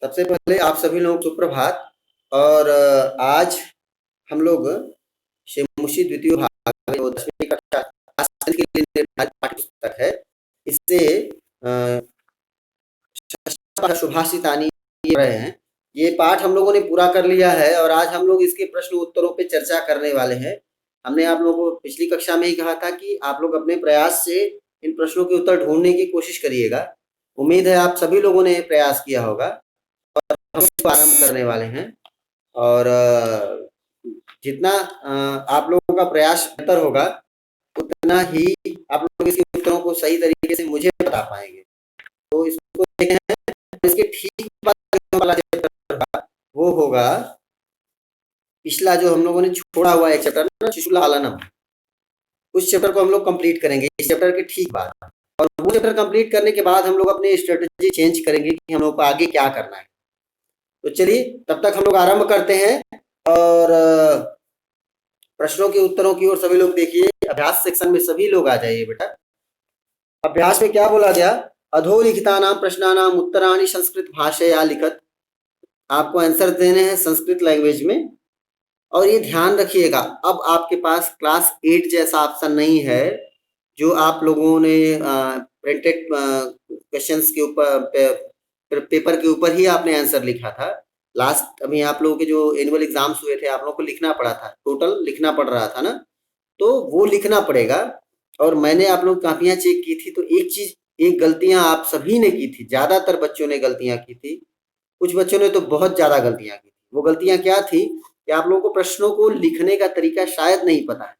सबसे पहले आप सभी लोगों को सुप्रभात। और आज हम लोग शेमुशी द्वितीय भाग में वो 10वीं कक्षा के लिए निर्धारित पाठ्य पुस्तक है। इससे सुभाषितानी रहे हैं। ये पाठ हम लोगों ने पूरा कर लिया है और आज हम लोग इसके प्रश्न उत्तरों पे चर्चा करने वाले हैं। हमने आप लोगों को पिछली कक्षा में ही कहा था कि आप लोग अपने प्रयास से इन प्रश्नों के उत्तर ढूंढने की कोशिश करिएगा। उम्मीद है आप सभी लोगों ने प्रयास किया होगा और हम इसको आरंभ करने वाले हैं। और जितना आप लोगों का प्रयास बेहतर होगा उतना ही आप लोग इसके उत्तरों को सही तरीके से मुझे बता पाएंगे। तो इसको देखते हैं। इसके ठीक बाद वाला चैप्टर होगा वो होगा पिछला जो हम लोगों ने छोड़ा हुआ एक चैप्टर ना, शिशुला हलनम। उस चैप्टर को हम लोग कंप्लीट करेंगे इस चैप्टर के ठीक बाद। और वो चैप्टर कंप्लीट करने के बाद हम लोग अपनी स्ट्रेटजी चेंज करेंगे कि हम लोग को आगे क्या करना है। तो चलिए तब तक हम लोग आरंभ करते हैं। और प्रश्नों के उत्तरों की ओर सभी लोग देखिए। अभ्यास सेक्शन में सभी लोग आ जाइए बेटा। अभ्यास में क्या बोला गया? अधोलिखितानां प्रश्नानां उत्तराणि संस्कृत भाषया लिखत। आपको आंसर देने हैं संस्कृत लैंग्वेज में। और ये ध्यान रखिएगा, अब आपके पास क्लास 8 जैसा ऑप्शन नहीं है जो आप लोगों ने प्रिंटेड क्वेश्चंस के ऊपर पेपर के ऊपर ही आपने आंसर लिखा था। लास्ट अभी आप लोगों के जो एनुअल एग्जाम्स हुए थे आप लोगों को लिखना पड़ा था, टोटल लिखना पड़ रहा था ना, तो वो लिखना पड़ेगा। और मैंने आप लोग कापियां चेक की थी तो एक गलतियां आप सभी ने की थी, ज्यादातर बच्चों ने गलतियां की थी, कुछ बच्चों ने तो बहुत ज्यादा गलतियां की थी। वो गलतियां क्या थी कि आप लोगों को प्रश्नों को लिखने का तरीका शायद नहीं पता है।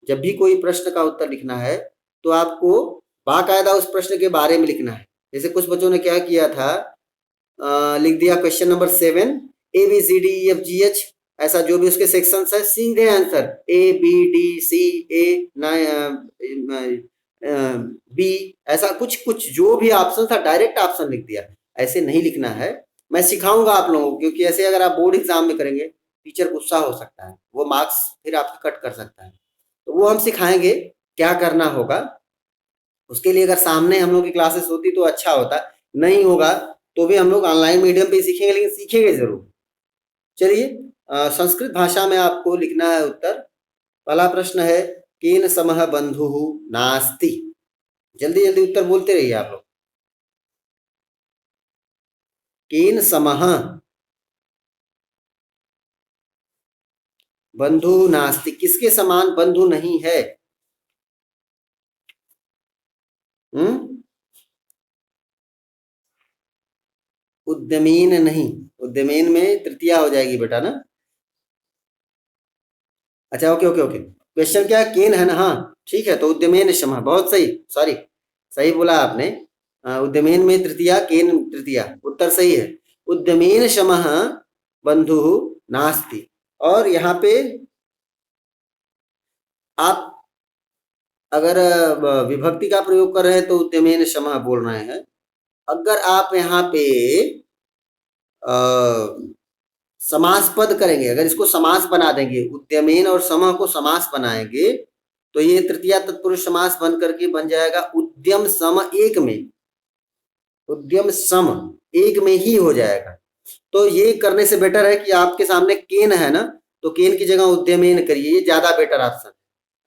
जब भी कोई प्रश्न का उत्तर लिखना है तो आपको बाकायदा उस प्रश्न के बारे में लिखना है। जैसे कुछ बच्चों ने क्या किया था, लिख दिया क्वेश्चन नंबर 7 ABCDEFGH, ऐसा जो भी उसके सेक्शंस है सीधे आंसर ABDCA बी, ऐसा कुछ कुछ जो भी ऑप्शन था डायरेक्ट ऑप्शन लिख दिया। ऐसे नहीं लिखना है। मैं सिखाऊंगा आप लोगों को, क्योंकि ऐसे अगर आप बोर्ड एग्जाम में करेंगे टीचर गुस्सा हो सकता है, वो मार्क्स फिर आपके कट कर सकता है। तो वो हम सिखाएंगे क्या करना होगा। उसके लिए अगर सामने हम लोग की क्लासेस होती तो अच्छा होता, नहीं होगा तो भी हम लोग ऑनलाइन मीडियम पे सीखेंगे, लेकिन सीखेंगे जरूर। चलिए संस्कृत भाषा में आपको लिखना है उत्तर। पहला प्रश्न है केन समः बंधुः नास्ति। जल्दी जल्दी उत्तर बोलते रहिए आप लोग। केन समः बंधु नास्ति, किसके समान बंधु नहीं है? उद्यमीन नहीं, उद्यमीन में तृतीया हो जाएगी बेटा ना। अच्छा ओके ओके ओके, क्वेश्चन क्या है? केन है ना, हाँ ठीक है, तो उद्यमेन शमः, बहुत सही, सॉरी सही बोला आपने। उद्यमेन में तृतीया, केन तृतीया, उत्तर सही है। उद्यमेन शमः बंधु नास्ति। और यहाँ पे आप अगर विभक्ति का प्रयोग कर रहे हैं तो उद्यमेन शमः बोल रहे हैं। अगर आप यहाँ पे समास पद करेंगे, अगर इसको समास बना देंगे, उद्यमेन और समः को समास बनाएंगे तो ये तृतीया तत्पुरुष समास बन करके बन जाएगा उद्यम सम एक में। उद्यम सम एक में ही हो जाएगा। तो ये करने से बेटर है कि आपके सामने केन है ना, तो केन की जगह उद्यमेन करिए, ये ज्यादा बेटर ऑप्शन।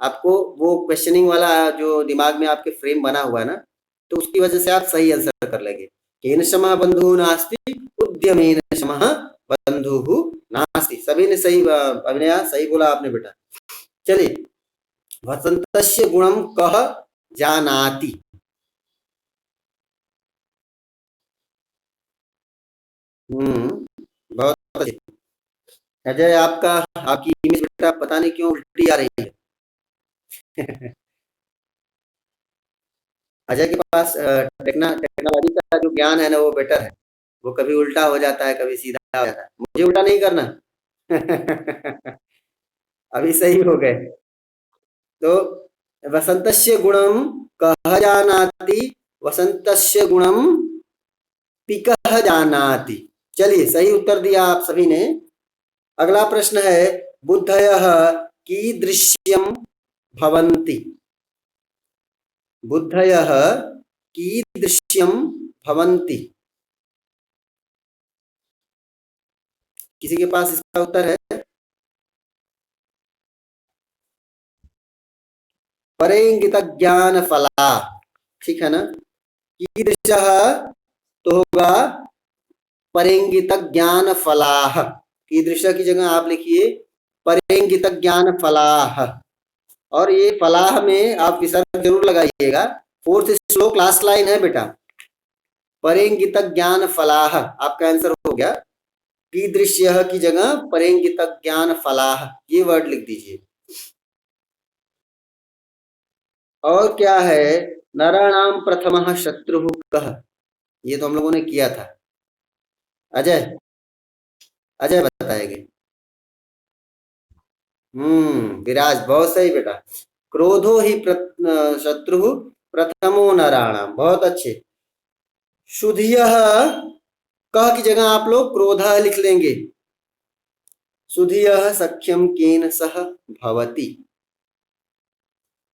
आपको वो क्वेश्चनिंग वाला जो दिमाग में आपके फ्रेम बना हुआ है ना, तो उसकी वजह से आप सही आंसर कर लेंगे। केन शमः बंधु नास्ति, उद्यमेन शमः बंधु नास्ति। सभी ने सही, अभिनया सही बोला आपने बेटा। चलिए वसंतस्य गुणम कह जानाति। बहुत अच्छी। अजय आपकी इमेज बेटा पता नहीं क्यों उल्टी आ रही है। अजय के पास टेक्नोलॉजी का जो ज्ञान है ना वो बेटर है। वो कभी उल्टा हो जाता है, कभी सीधा हो जाता है। मुझे उल्टा नहीं करना। अभी सही हो गए। तो वसंतस्य गुणम कह जानाति, वसंतस्य गुणम पिकह जानाति। चलिए सही उत्तर दिया आप सभी ने। अगला प्रश्न है बुद्धयः कीदृश्यं भवन्ति। बुद्धयः कीदृश्यं भवन्ति। किसी के पास इसका उत्तर है? परेंगित ज्ञान फला, ठीक है ना। कीदृशः तो होगा परेंगित ज्ञान फलाह। कीदृश की जगह आप लिखिए परेंगित ज्ञान फलाह, और ये फलाह में आप विसर्ग जरूर लगाइएगा। फोर्थ श्लोक लास्ट लाइन है बेटा, परेंगित ज्ञान फलाह आपका आंसर हो गया। कीदृश्य की जगह परेंगित ज्ञान फलाह ये वर्ड लिख दीजिए। और क्या है, नराणाम प्रथमः शत्रुः कः, ये तो हम लोगों ने किया था। अजय, अजय बताएंगे। विराज, बहुत सही बेटा। क्रोधो ही शत्रु प्रथमो नराणाम, बहुत अच्छे। सुधियः कह की जगह आप लोग क्रोधः लिख लेंगे। सुधियः सख्यम केन सह भवति।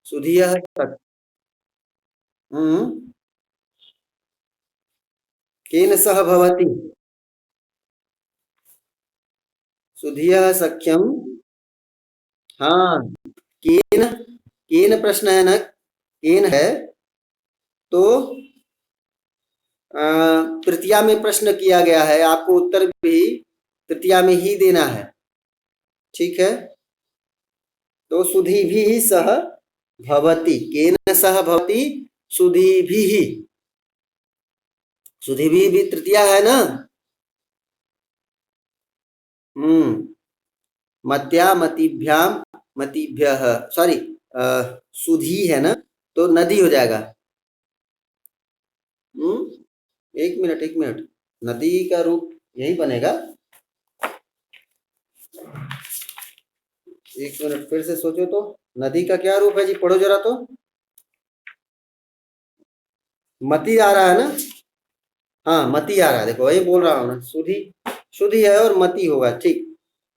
सुधियः केन सह भवति। सुधियः सख्यम, हाँ, केन, केन प्रश्न है ना, केन है तो तृतीया में प्रश्न किया गया है, आपको उत्तर भी तृतीया में ही देना है, ठीक है। तो सुधीभिः सह भवति, केन सह भवति, सुधीभिः, सुधीभिः भी तृतीया है ना। मत्या मतिभ्याम मतिभ्यः, सॉरी सुधी है ना, तो नदी हो जाएगा। एक मिनट एक मिनट, नदी का रूप यही बनेगा। एक मिनट फिर से सोचो तो, नदी का क्या रूप है जी, पढ़ो जरा तो। मती आ रहा है ना, हाँ मती आ रहा है, देखो वही बोल रहा हूँ ना, सुधी, सुधी है और मती होगा, ठीक।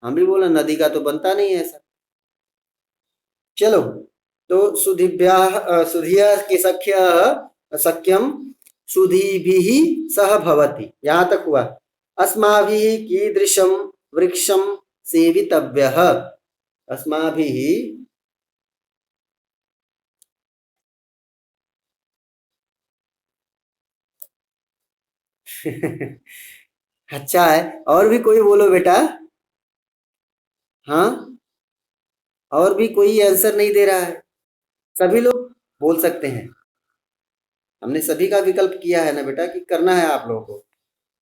हम भी बोला नदी का तो बनता नहीं है ऐसा। चलो, तो सुधिभ्या सुधिया के सख्य सख्यम सुधीभिः सह भवति, यहाँ तक हुआ। अस्माभिः कीदृशं वृक्षं सेवितव्यः, अस्माभिः अच्छा है, और भी कोई बोलो बेटा। हाँ, और भी कोई आंसर नहीं दे रहा है, सभी लोग बोल सकते हैं। हमने सभी का विकल्प किया है ना बेटा, कि करना है आप लोगों को।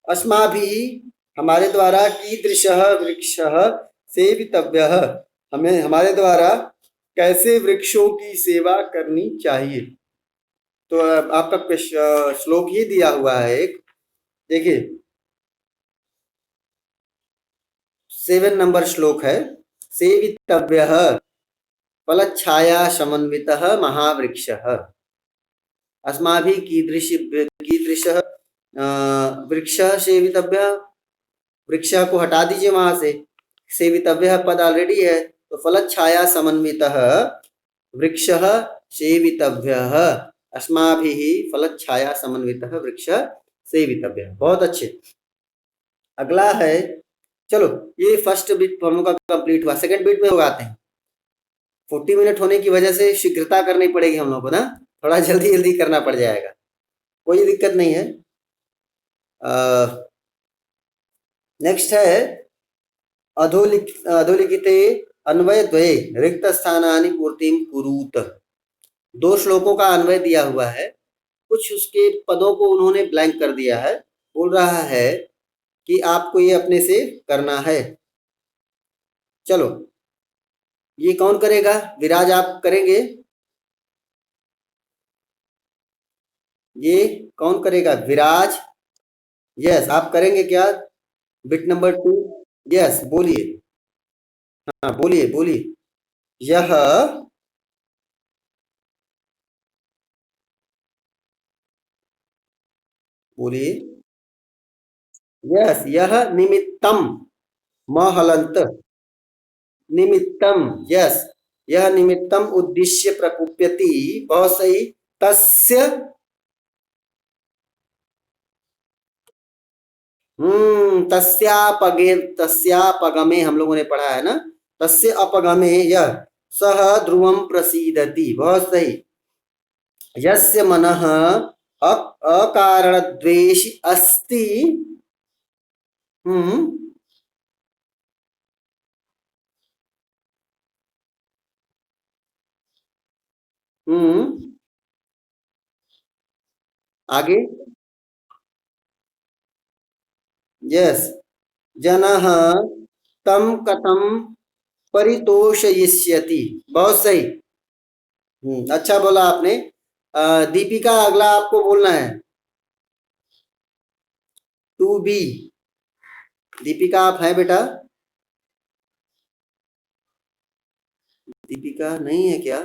अस्माभिः हमारे द्वारा, कीदृशः वृक्षः सेवितव्यः हमें, हमारे द्वारा कैसे वृक्षों की सेवा करनी चाहिए। तो आपका श्लोक ही दिया हुआ है एक, देखिए 7 नंबर श्लोक है, सेवितव्यः फलच्छाया समन्वितः महावृक्षः। अस्माभिः कीदृशः वृक्षः सेवितव्यः, वृक्ष को हटा दीजिए वहां से, सेवितव्य पद ऑलरेडी है, तो फलच्छाया समन्वितः वृक्षः सेवितव्यः, अस्माभिः फलच्छाया समन्वितः वृक्षः सेवितव्यः, बहुत अच्छे। अगला है, चलो ये फर्स्ट बिट हम लोग का कंप्लीट हुआ, सेकंड बिट में हो आते हैं। 40 मिनट होने की वजह से शीघ्रता करनी पड़ेगी हम लोग को ना, थोड़ा जल्दी जल्दी करना पड़ जाएगा, कोई दिक्कत नहीं है। नेक्स्ट है अधोलिखिते अन्वयद्वये रिक्त स्थानानि पूर्तिं कुरुत। 2 श्लोकों का अन्वय दिया हुआ है, कुछ उसके पदों को उन्होंने ब्लैंक कर दिया है, बोल रहा है कि आपको ये अपने से करना है। चलो, ये कौन करेगा, विराज आप करेंगे? ये कौन करेगा, विराज? यस, आप करेंगे क्या, बिट नंबर 2? यस, बोलिए, हाँ बोलिए बोलिए। यह, बोलिए। यस, यह निमित्तम, म हलंत, निमित्तम, यस, यह निमित्तम उद्देश्य प्रकुप्यति, बहुत सही। तस्य, तस्यापगमे हम लोगों ने पढ़ा है ना। तस्य अपगमे यह सह ध्रुवम प्रसीदति, बहुत सही। यस्य मनः अकारणद्वेषी अस्ति। हम्म हम्म आगे। यस, जनः तम कथम परितोषयिष्यति, बहुत सही। अच्छा बोला आपने। दीपिका, अगला आपको बोलना है। To be. दीपिका, आप हैं बेटा? दीपिका नहीं है क्या?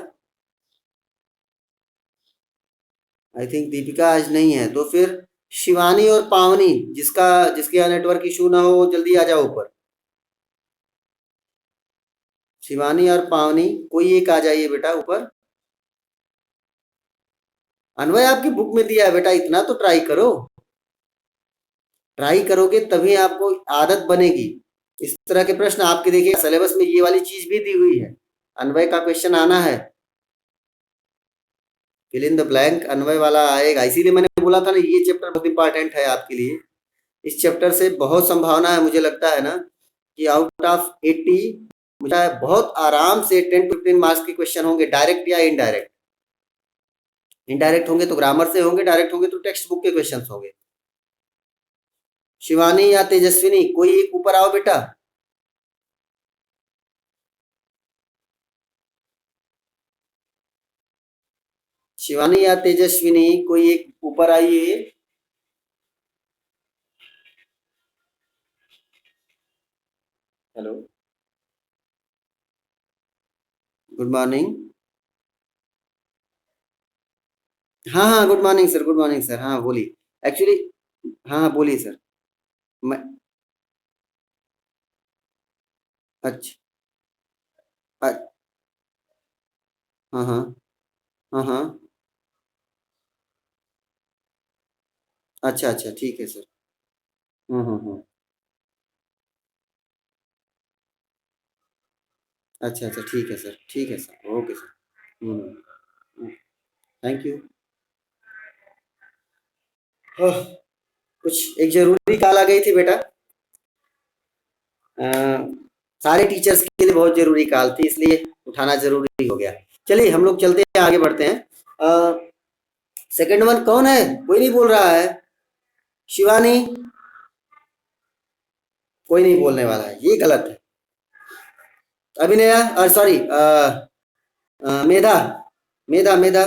आई थिंक दीपिका आज नहीं है, तो फिर शिवानी और पावनी, जिसके यहाँ नेटवर्क इशू ना हो वो जल्दी आ जाओ ऊपर। शिवानी और पावनी, कोई एक आ जाइए बेटा ऊपर। अनवय, आपकी बुक में दिया है बेटा, इतना तो ट्राई करो। ट्राई करोगे तभी आपको आदत बनेगी। इस तरह के प्रश्न आपके देखिए सिलेबस में ये वाली चीज भी दी हुई है। अन्वय का क्वेश्चन आना है। फिल इन द ब्लैंक अन्वय वाला आएगा, इसीलिए मैंने बोला था ना ये चैप्टर बहुत इंपॉर्टेंट है आपके लिए। इस चैप्टर से बहुत संभावना है, मुझे लगता है ना कि आउट ऑफ 80 मुझे बहुत आराम से 10 to 15 मार्क्स के क्वेश्चन होंगे, डायरेक्ट या इनडायरेक्ट। इनडायरेक्ट होंगे तो ग्रामर से होंगे, डायरेक्ट होंगे तो टेक्स्ट बुक के क्वेश्चन होंगे। शिवानी या तेजस्विनी, कोई एक ऊपर आओ बेटा। शिवानी या तेजस्विनी, कोई एक ऊपर आइए। Hello, good morning. हाँ हाँ, good morning sir, good morning sir, हाँ बोलिए। एक्चुअली, हाँ हाँ बोलिए सर। मैं, अच्छा। हाँ हाँ, हाँ हाँ। अच्छा अच्छा, ठीक है सर। हम्म। अच्छा अच्छा, ठीक है सर, ठीक है sir, okay sir. Hmm. Thank you. हाँ, कुछ एक जरूरी कॉल आ गई थी बेटा। अ, सारे टीचर्स के लिए बहुत जरूरी कॉल थी, इसलिए उठाना जरूरी हो गया। चलिए हम लोग चलते हैं, आगे बढ़ते हैं। सेकंड वन कौन है? कोई नहीं बोल रहा है। शिवानी, कोई नहीं बोलने वाला है, ये गलत है। अभिनया, सॉरी, मेधा, मेधा मेधा।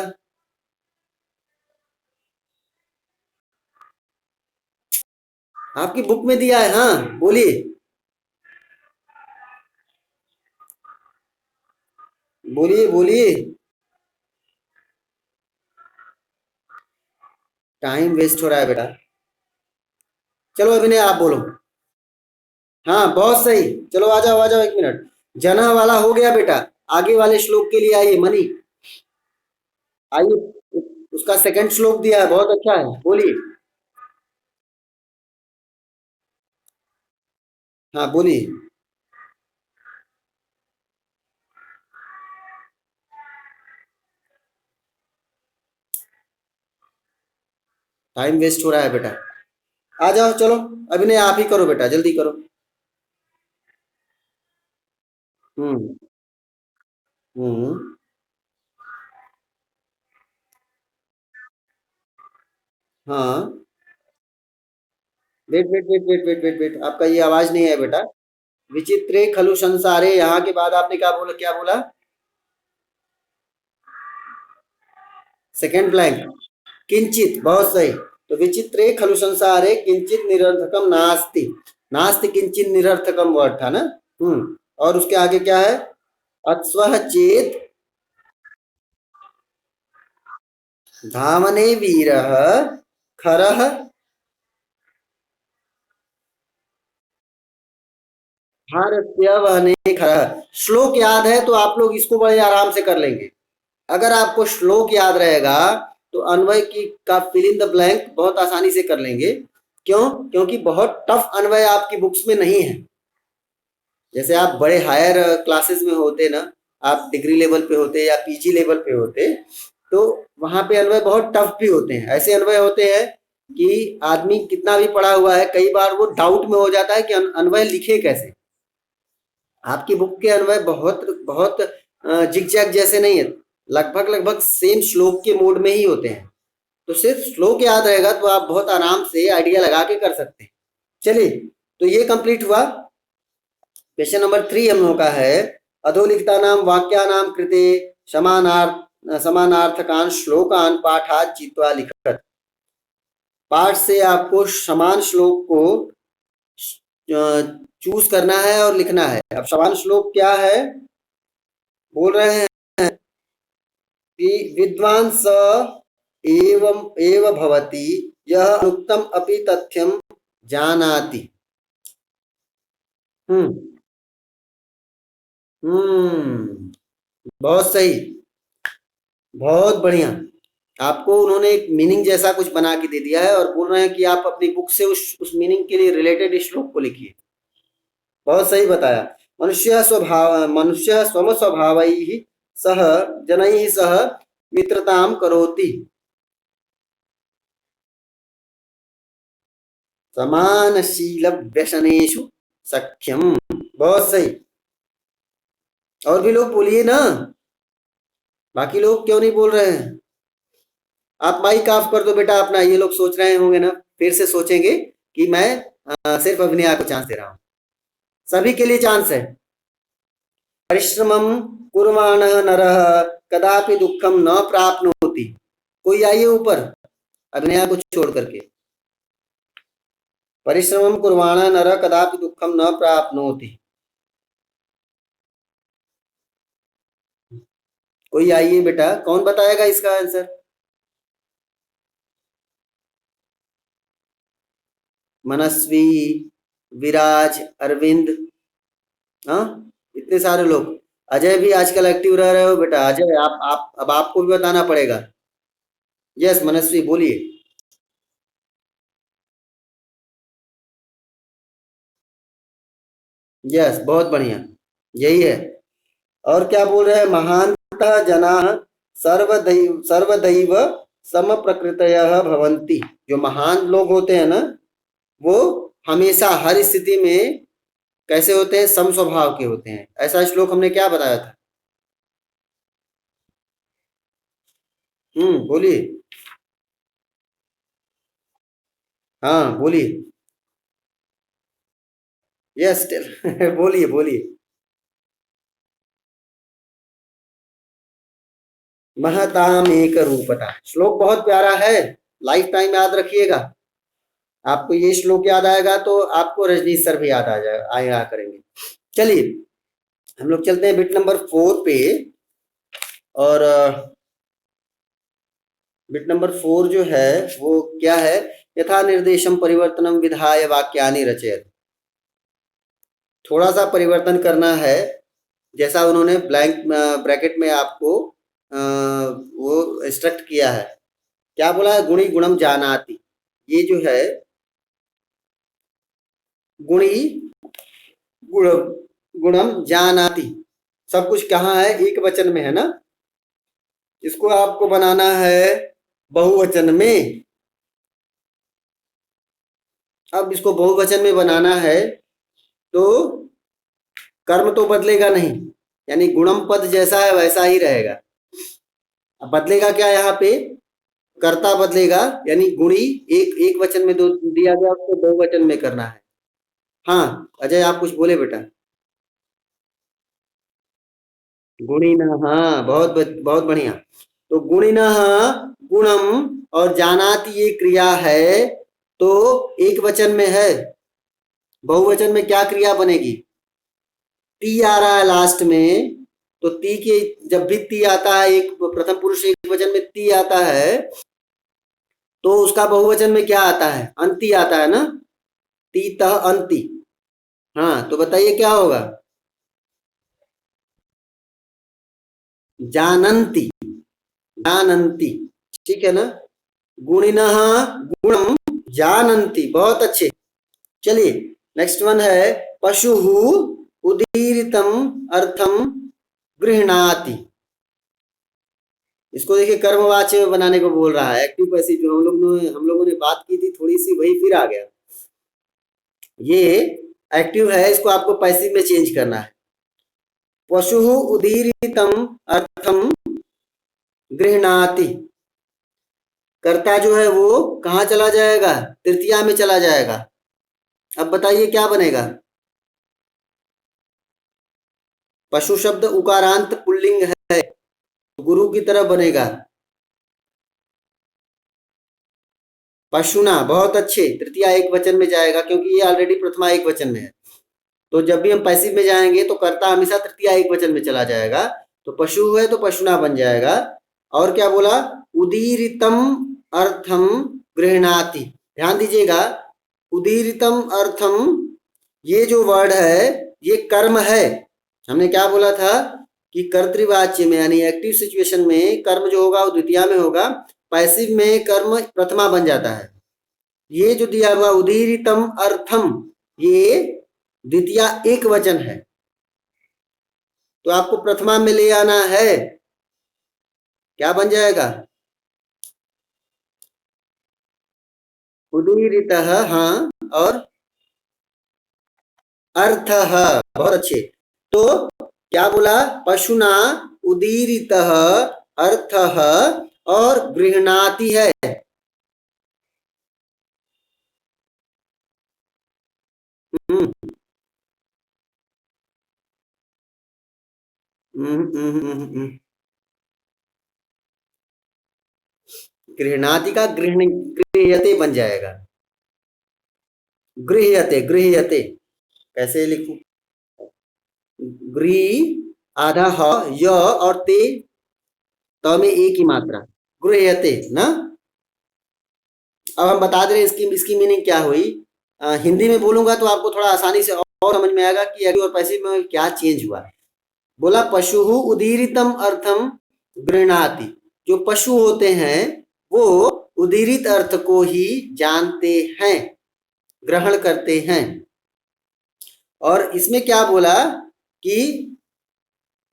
आपकी बुक में दिया है, हाँ बोलिए। बोलिए बोलिए। टाइम वेस्ट हो रहा है बेटा। चलो अभिनय, आप बोलो। हाँ बहुत सही। चलो आ जाओ 1 मिनट। जना वाला हो गया बेटा। आगे वाले श्लोक के लिए आइए मनी। आइए, उसका सेकंड श्लोक दिया है, बहुत अच्छा है, बोलिए। हाँ बोलिए। टाइम वेस्ट हो रहा है बेटा। आ जाओ चलो। अभिनय आप ही करो बेटा, जल्दी करो। हम्म हम्म। हाँ। Wait wait wait wait wait wait wait, आपका ये आवाज नहीं है बेटा। विचित्रे खलु संसारे, यहाँ के बाद आपने क्या बोला, क्या बोला? Second blank. किंचित, बहुत सही। तो विचित्रे खलु संसारे किंचित निरर्थकम नास्ति। नास्ति किंचित निरर्थकम वर्ड था ना। और उसके आगे क्या है? अत्स्वः चेत धामने वीरः खरः। भारतीय वहने खरः। श्लोक याद है तो आप लोग इसको बड़े आराम से कर लेंगे। अगर आपको श्लोक याद रहेगा तो अन्वय की का फिल इन द ब्लैंक बहुत आसानी से कर लेंगे। क्यों? क्योंकि बहुत टफ अन्वय आपकी बुक्स में नहीं है। जैसे आप बड़े हायर क्लासेस में होते ना, आप डिग्री लेवल पे होते या पीजी लेवल पे होते, तो वहां पे अन्वय बहुत टफ भी होते हैं। ऐसे अन्वय होते हैं कि आदमी कितना भी पढ़ा हुआ है, कई बार वो डाउट में हो जाता है कि अन्वय लिखे कैसे। आपकी बुक के अन्वय बहुत बहुत जिगजैग जैसे नहीं है, लगभग लगभग सेम श्लोक के मोड में ही होते हैं। तो सिर्फ श्लोक याद रहेगा तो आप बहुत आराम से आइडिया लगा के कर सकते हैं। चलिए, तो ये कंप्लीट हुआ। क्वेश्चन नंबर 3 हम लोगों का है, अधोलिखितानां वाक्यानां कृते समानार्थकान् श्लोकान् पाठात् चित्वा लिखत। पाठ से आपको समान श्लोक को चूज करना है और लिखना है। अब समान श्लोक क्या है? बोल रहे हैं कि विद्वान स एवं एव भवति यह अनुक्तम अपि तथ्यम जानाति। हम्म बहुत सही, बहुत बढ़िया। आपको उन्होंने एक मीनिंग जैसा कुछ बना के दे दिया है और बोल रहे हैं कि आप अपनी बुक से उस मीनिंग के लिए रिलेटेड श्लोक को लिखिए। बहुत सही बताया। मनुष्य स्वम स्वभावैः सह जनैः सह मित्रतां करोति, समानशील व्यसनेषु सख्यम। बहुत सही। और भी लोग बोलिए ना, बाकी लोग क्यों नहीं बोल रहे हैं? आप माइक ऑफ कर दो बेटा अपना। ये लोग सोच रहे होंगे ना, फिर से सोचेंगे कि मैं सिर्फ अभिनया को चांस दे रहा हूँ। सभी के लिए चांस है। परिश्रमम कुर्वाणः नरः कदापि दुखम न प्राप्नोति। कोई आइए ऊपर, अभिनया को छोड़ करके। परिश्रमम कुर्वाणः नरः कदापि दुखम न प्राप्नोति। कोई आइए बेटा, कौन बताएगा इसका आंसर? मनस्वी, विराज, अरविंद, हाँ, इतने सारे लोग। अजय भी आजकल एक्टिव रह रहे हो बेटा। अजय, आप अब आपको भी बताना पड़ेगा। यस मनस्वी, बोलिए। यस, बहुत बढ़िया, यही है। और क्या बोल रहे हैं? महान्तः जनाः सर्वदैव समप्रकृतयः भवन्ति। जो महान लोग होते हैं ना, वो हमेशा हर स्थिति में कैसे होते हैं? सम स्वभाव के होते हैं। ऐसा श्लोक हमने क्या बताया था? बोलिए। हाँ बोलिए। यस बोलिए बोलिए। महताम एक रूपता। श्लोक बहुत प्यारा है, लाइफ टाइम याद रखिएगा। आपको ये श्लोक याद आएगा तो आपको रजनीश सर भी याद आ जाए आया करेंगे। चलिए, हम लोग चलते हैं बिट नंबर 4 पे। और बिट नंबर 4 जो है वो क्या है? यथा निर्देशम परिवर्तनम विधाय वाक्यानि रचयत। थोड़ा सा परिवर्तन करना है, जैसा उन्होंने ब्लैंक ब्रैकेट में आपको वो इंस्ट्रक्ट किया है। क्या बोला है? गुणी गुणम जानाति। ये जो है गुणी गुण गुणम जानाति, सब कुछ कहाँ है? एक वचन में है ना। इसको आपको बनाना है बहुवचन में। अब इसको बहुवचन में बनाना है तो कर्म तो बदलेगा नहीं, यानी गुणम पद जैसा है वैसा ही रहेगा। अब बदलेगा क्या यहाँ पे? कर्ता बदलेगा, यानी गुणी एक एक वचन में दो दिया गया, उसको बहुवचन में करना है। हाँ अजय, आप कुछ बोले बेटा। गुणिनः, हाँ बहुत बढ़िया। तो गुणिनः गुणम और जानाति ये क्रिया है, तो एक वचन में है। बहुवचन में क्या क्रिया बनेगी? ती आ रहा है लास्ट में, तो ती के जब भी ती आता है, एक प्रथम पुरुष एक वचन में ती आता है, तो उसका बहुवचन में क्या आता है? अंति आता है ना। तीतः अंति। हाँ तो बताइए क्या होगा? जानन्ति, जानन्ति। ठीक है ना। गुणिनः गुणम जानन्ति, बहुत अच्छे। चलिए नेक्स्ट वन है पशु उदीरितम अर्थम गृह्णाति। इसको देखिए कर्मवाच्य में बनाने को बोल रहा है। एक्टिव पैसिव जो हम लोगों ने बात की थी थोड़ी सी, वही फिर आ गया। ये एक्टिव है, इसको आपको पैसिव में चेंज करना है। पशु उदीरितम अर्थम गृह्णाति, कर्ता जो है वो कहाँ चला जाएगा? तृतीया में चला जाएगा। अब बताइए क्या बनेगा? पशु शब्द उकारांत पुल्लिंग है, गुरु की तरह बनेगा पशुना, बहुत अच्छे। तृतीया एक वचन में जाएगा क्योंकि ये ऑलरेडी प्रथमा एक वचन में है। तो जब भी हम पैसिव में जाएंगे तो कर्ता हमेशा तृतीया एक वचन में चला जाएगा। तो पशु है तो पशुना बन जाएगा। और क्या बोला? उदीरितम अर्थम गृह्णाति। ध्यान दीजिएगा, उदीरितम अर्थम ये जो वर्ड है ये कर्म है। हमने क्या बोला था कि कर्तृवाच्य में यानी एक्टिव सिचुएशन में कर्म जो होगा वो द्वितीया में होगा, पैसिव में कर्म प्रथमा बन जाता है। ये जो दिया हुआ उदीरितम अर्थम ये द्वितीया एक वचन है, तो आपको प्रथमा में ले आना है। क्या बन जाएगा? उदीरितः, हाँ, और अर्थः, बहुत अच्छे। तो क्या बोला? पशुना उदीरितः अर्थः और गृह्णाति है। गृह्णाति का गृह्यते बन जाएगा। गृह्यते, गृह्यते कैसे लिखूं? गृह आधा ह, य और ते, त में एक ही मात्रा, गृह्यते ना। अब हम बता दे रहे हैं इसकी मीनिंग क्या हुई। हिंदी में बोलूंगा तो आपको थोड़ा आसानी से और समझ में आएगा कि एक्टिव और पैसिव में क्या चेंज हुआ। बोला पशु उदीरितम अर्थम गृह्णाति। जो पशु होते हैं वो उदीरित अर्थ को ही जानते हैं, ग्रहण करते हैं। और इसमें क्या बोला कि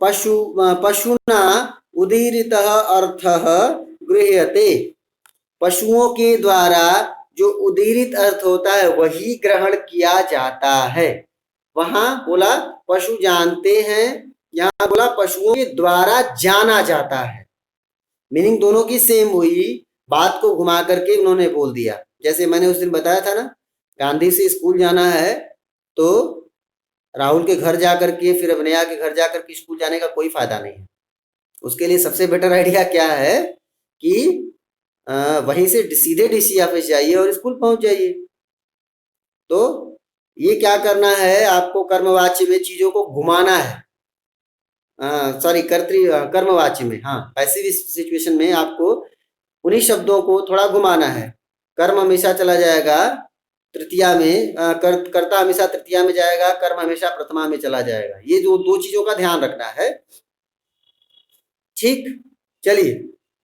पशुना उदीरितः अर्थः गृह्यते। पशुओं के द्वारा जो उदीरित अर्थ होता है वही ग्रहण किया जाता है। वहां बोला पशु जानते हैं, यहाँ बोला पशुओं के द्वारा जाना जाता है। मीनिंग दोनों की सेम हुई, बात को घुमा करके उन्होंने बोल दिया। जैसे मैंने उस दिन बताया था ना, गांधी से स्कूल जाना है तो राहुल के घर जाकर के फिर अभिनया के घर जाकर के स्कूल जाने का कोई फायदा नहीं है। उसके लिए सबसे बेटर आइडिया क्या है कि वहीं से सीधे डीसी ऑफिस जाइए और स्कूल पहुंच जाइए। तो ये क्या करना है, आपको कर्मवाच्य में चीजों को घुमाना है। सॉरी, कर्मवाच्य में, हाँ, पैसिव सिचुएशन में आपको उन्हीं शब्दों को थोड़ा घुमाना है। कर्म हमेशा चला जाएगा तृतीया में, कर्ता हमेशा तृतीया में जाएगा, कर्म हमेशा प्रथमा में चला जाएगा। ये जो दो चीजों का ध्यान रखना है। ठीक, चलिए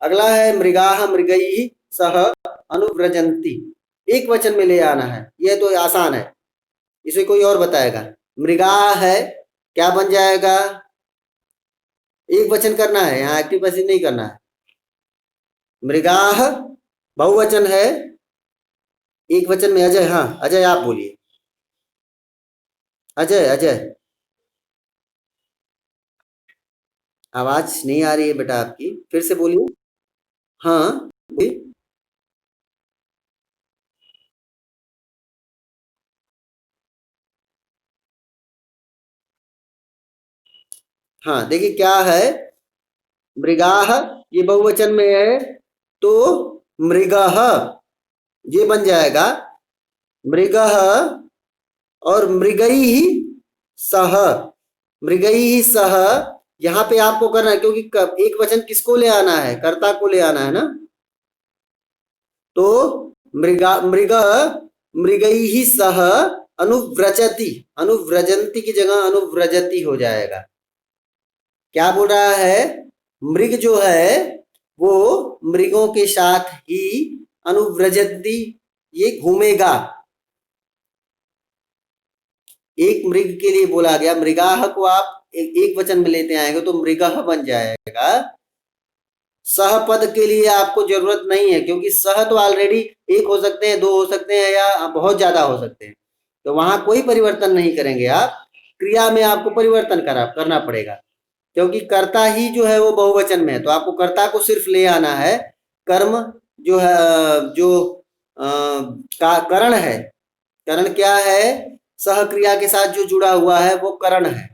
अगला है मृगाः मृगैः सह अनुव्रजन्ति। एक वचन में ले आना है, यह तो आसान है, इसे कोई और बताएगा। मृगा है, क्या बन जाएगा? एक वचन करना है, यहाँ एक्टिव पैसिव नहीं करना है। मृगाः बहुवचन है, एक वचन में अजय, हाँ अजय आप बोलिए। अजय, अजय आवाज नहीं आ रही है बेटा आपकी, फिर से बोलिए। हाँ बोलिए। हाँ देखिए क्या है, मृगाः ये बहुवचन में है तो मृगः ये बन जाएगा मृगः, और मृगैः सह, मृगैः सह यहाँ पे आपको करना है क्योंकि एक वचन किसको ले आना है? कर्ता को ले आना है ना। तो मृग मृगैः सह अनुव्रजति, अनुव्रजंती की जगह अनुव्रजति हो जाएगा। क्या बोल रहा है? मृग जो है वो मृगों के साथ ही अनुव्रजति ये घूमेगा। एक मृग के लिए बोला गया, मृगाह को आप एक वचन में लेते आएंगे तो मृगः बन जाएगा। सह पद के लिए आपको जरूरत नहीं है, क्योंकि सह तो ऑलरेडी एक हो सकते हैं, दो हो सकते हैं, या बहुत ज्यादा हो सकते हैं, तो वहां कोई परिवर्तन नहीं करेंगे आप। क्रिया में आपको परिवर्तन करना पड़ेगा, क्योंकि कर्ता ही जो है वो बहुवचन में है, तो आपको कर्ता को सिर्फ ले आना है। कर्म जो है, जो का करण है, करण क्या है, सह क्रिया के साथ जो जुड़ा हुआ है वो करण है।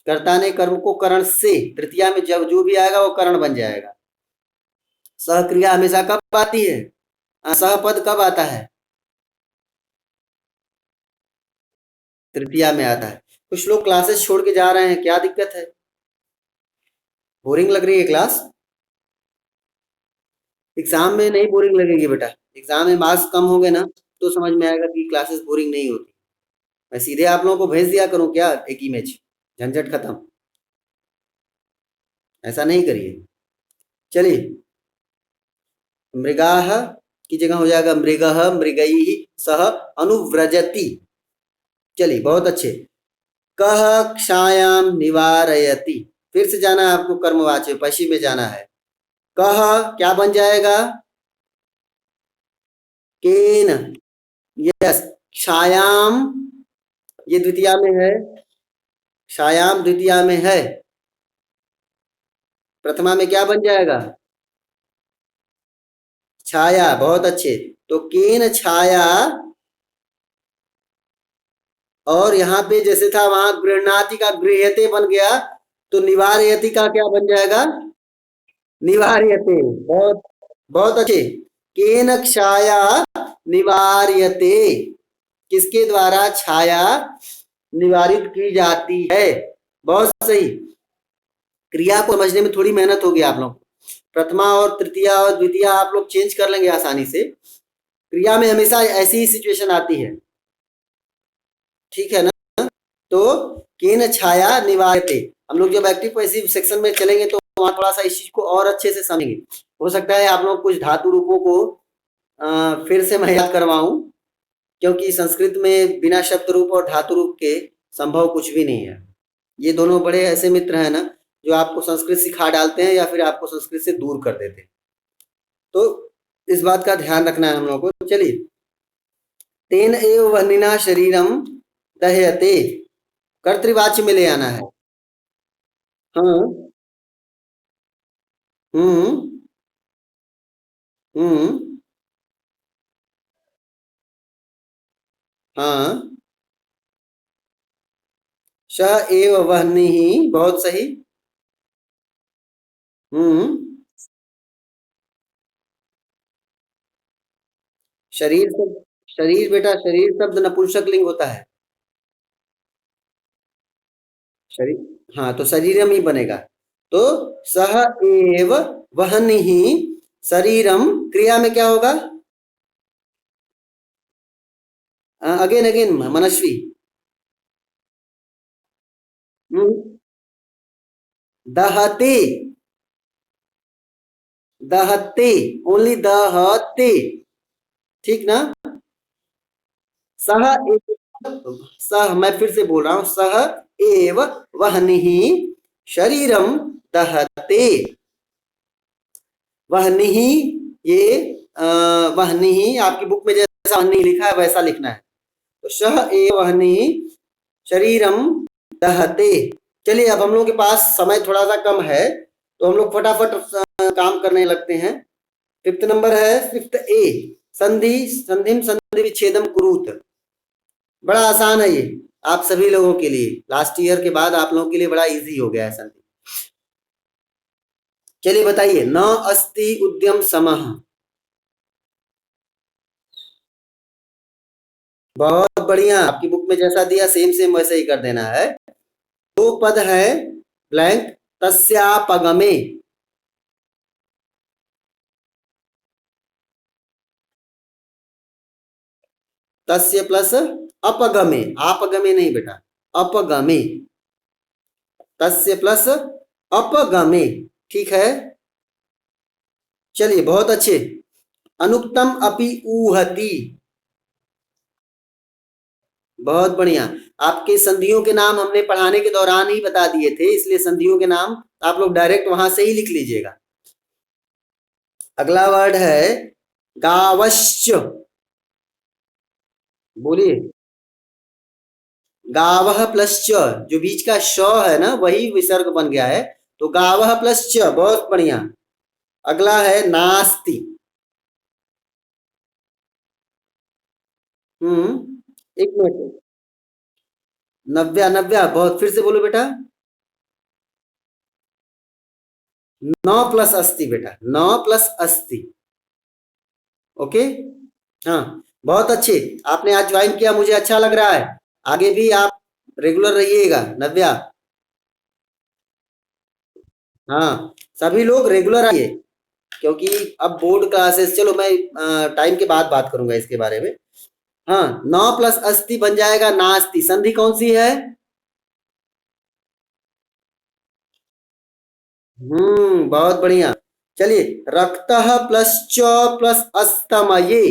कर्ता ने कर्म को करण से, तृतीया में जब जो भी आएगा वो करण बन जाएगा। सह क्रिया हमेशा कब आती है, सह पद कब आता है, तृतीया में आता है। कुछ लोग क्लासेस छोड़ के जा रहे हैं, क्या दिक्कत है, बोरिंग लग रही है क्लास? एग्जाम में नहीं बोरिंग लगेगी बेटा, एग्जाम में मार्क्स कम हो गए ना तो समझ में आएगा कि क्लासेस बोरिंग नहीं होती। मैं सीधे आप लोगों को भेज दिया करूं क्या एक इमेज, झंझट खत्म, ऐसा नहीं करिए। चलिए, मृगाह की जगह हो जाएगा मृगः, मृगैः सह अनुव्रजति। चलिए बहुत अच्छे। कह क्षायाम निवारयति, फिर से जाना है आपको, कर्मवाच्य पश्चिम में जाना है। कह क्या बन जाएगा, केन, यस, क्षायाम ये द्वितीया में है, क्षायाम द्वितीया में है, प्रथमा में क्या बन जाएगा, छाया, बहुत अच्छे। तो केन छाया, और यहाँ पे जैसे था वहां गृहणाति का गृह्यते बन गया, तो निवार्यति का क्या बन जाएगा, निवार्यते। बहुत बहुत अच्छे। केन छाया निवार्यते, किसके द्वारा छाया निवारित की जाती है, बहुत सही। क्रिया को समझने में थोड़ी मेहनत होगी आप लोग, प्रथमा और तृतीया और द्वितीया आप लोग चेंज कर लेंगे आसानी से। क्रिया में हमेशा ऐसी ही सिचुएशन आती है, ठीक है ना। तो केन छाया निवारते, हम लोग जब एक्टिव पैसिव सेक्शन में चलेंगे तो वहां थोड़ा सा इस चीज को और अच्छे से समझेंगे। हो सकता है आप लोग कुछ धातु रूपों को फिर से मैं याद करवाऊं, क्योंकि संस्कृत में बिना शब्द रूप और धातु रूप के संभव कुछ भी नहीं है। ये दोनों बड़े ऐसे मित्र हैं ना, जो आपको संस्कृत सिखा डालते हैं या फिर आपको संस्कृत से दूर कर देते हैं, तो इस बात का ध्यान रखना है हम लोगों को। चलिए, तेन एव वह्निना शरीरम दह्यते, कर्तृवाच्य में ले आना है। हाँ, हम्म, हम्म, हाँ, स एव वह्निः, बहुत सही। हम्म, शरीर शब्द, शरीर बेटा, शरीर शब्द नपुंसक लिंग होता है, शरीर, हाँ तो शरीरम ही बनेगा। तो सह एव वह्निः शरीरम, क्रिया में क्या होगा, अगेन अगेन मनस्वी, हम्म, दहते, दहते, ओनली दहते, ठीक ना। सह एव, सह, मैं फिर से बोल रहा हूं, सह एव वह्निः शरीरम दहते। वह्निः, ये वह्निः आपकी बुक में जैसा वह्निः लिखा है वैसा लिखना है, तो सह एव वह्निः शरीरम दहते। चलिए, अब हम लोग के पास समय थोड़ा सा कम है, तो हम लोग फटाफट काम करने लगते हैं। फिफ्थ नंबर है, फिफ्थ ए, संधि संधिम संधि विच्छेदम कुरुत। बड़ा आसान है ये आप सभी लोगों के लिए, लास्ट ईयर के बाद आप लोगों के लिए बड़ा इजी हो गया है संधि। चलिए बताइए, न अस्ति उद्यम समः, बहुत बढ़िया, आपकी बुक में जैसा दिया सेम सेम वैसे ही कर देना है। दो पद है, ब्लैंक, तस्यापगमे, तस्य प्लस अपगमे, आपगमे नहीं बेटा, अपगमे, तस्य प्लस अपगमे, ठीक है। चलिए बहुत अच्छे। अनुक्तम अपि ऊहति। बहुत बढ़िया। आपके संधियों के नाम हमने पढ़ाने के दौरान ही बता दिए थे, इसलिए संधियों के नाम आप लोग डायरेक्ट वहां से ही लिख लीजिएगा। अगला वर्ड है गावश्च। बोलिए। गावह प्लस च, जो बीच का श है ना वही विसर्ग बन गया है, तो गावह प्लस च। बहुत बढ़िया। अगला है नास्ति। एक मिनट। नव्या, नव्या बहुत, फिर से बोलो बेटा। नौ प्लस अस्ति बेटा, नौ प्लस अस्ति। ओके। हाँ, बहुत अच्छे। आपने आज ज्वाइन किया, मुझे अच्छा लग रहा है। आगे भी आप रेगुलर रहिएगा नव्या। हाँ, सभी लोग रेगुलर आइए, क्योंकि अब बोर्ड क्लासेस, चलो मैं टाइम के बाद बात करूंगा इसके बारे में। हाँ, नौ प्लस अस्ति बन जाएगा नास्ति। संधि कौन सी है? बहुत बढ़िया। चलिए, रक्तः प्लस च प्लस अस्तमये।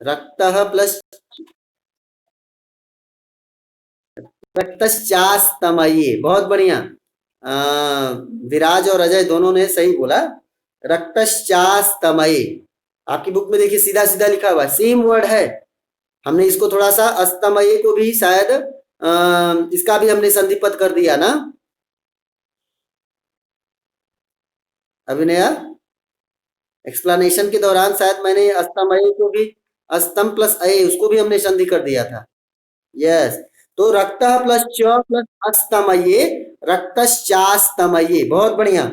रक्तः प्लस रक्तश्चास्तमये। बहुत बढ़िया। विराज और अजय दोनों ने सही बोला। रक्तश्चास्तमये। आपकी बुक में देखिए सीधा सीधा लिखा हुआ है, सेम वर्ड है। हमने इसको थोड़ा सा अस्तमये को भी शायद इसका भी हमने संधिपत कर दिया ना अभिनया। एक्सप्लेनेशन के दौरान शायद मैंने अस्तमये को भी, अस्तम प्लस अये, उसको भी हमने संधि कर दिया था। यस। तो रक्तः प्लस च प्लस अस्तमये, रक्तश्चास्तमये। बहुत बढ़िया।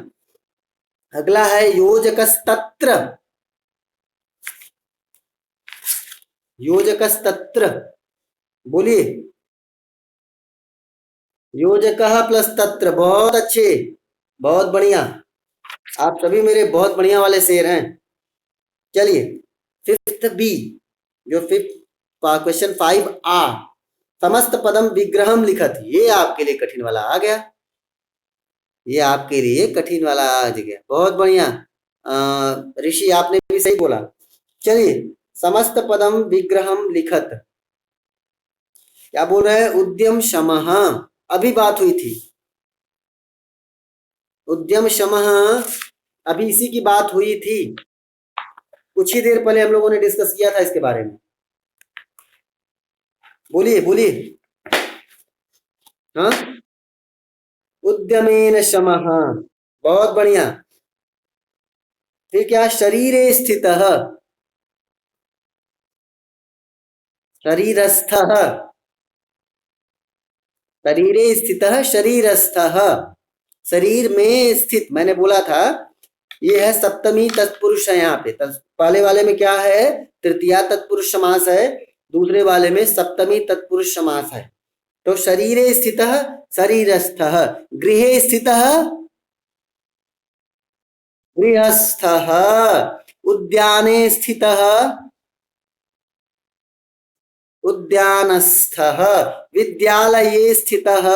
अगला है योजकस्तत्र। योजकस्तत्र। बोलिए। योजकः प्लस तत्र। बहुत अच्छे, बहुत बढ़िया। आप सभी मेरे बहुत बढ़िया वाले शेर हैं। चलिए, फिफ्थ बी, जो फिफ्थ क्वेश्चन 5 आ, समस्त पदम विग्रहम लिखत। ये आपके लिए कठिन वाला आ गया। ये आपके लिए कठिन वाला आ गया। बहुत बढ़िया। ऋषि आपने भी सही बोला। चलिए, समस्त पदम विग्रहम लिखत, क्या बोल रहे हैं? उद्यम शमः। अभी बात हुई थी उद्यम शमः, अभी इसी की बात हुई थी। कुछ ही देर पहले हम लोगों ने डिस्कस किया था इसके बारे में। बोलिए बोलिए। हाँ, उद्यमेन शमः। बहुत बढ़िया। फिर क्या? शरीरे स्थितः। शरीरस्थः। शरीरे स्थितः, शरीरस्थः। शरीर में स्थित, मैंने बोला था ये है सप्तमी तत्पुरुष है। यहाँ पे पहले वाले में क्या है? तृतीया तत्पुरुष समास है, दूसरे वाले में सप्तमी तत्पुरुष समास है। तो शरीरे स्थितः, शरीरस्थः। गृहे स्थितः, गृहस्थः। उद्याने स्थितः, उद्यानस्थः। विद्यालये स्थितः,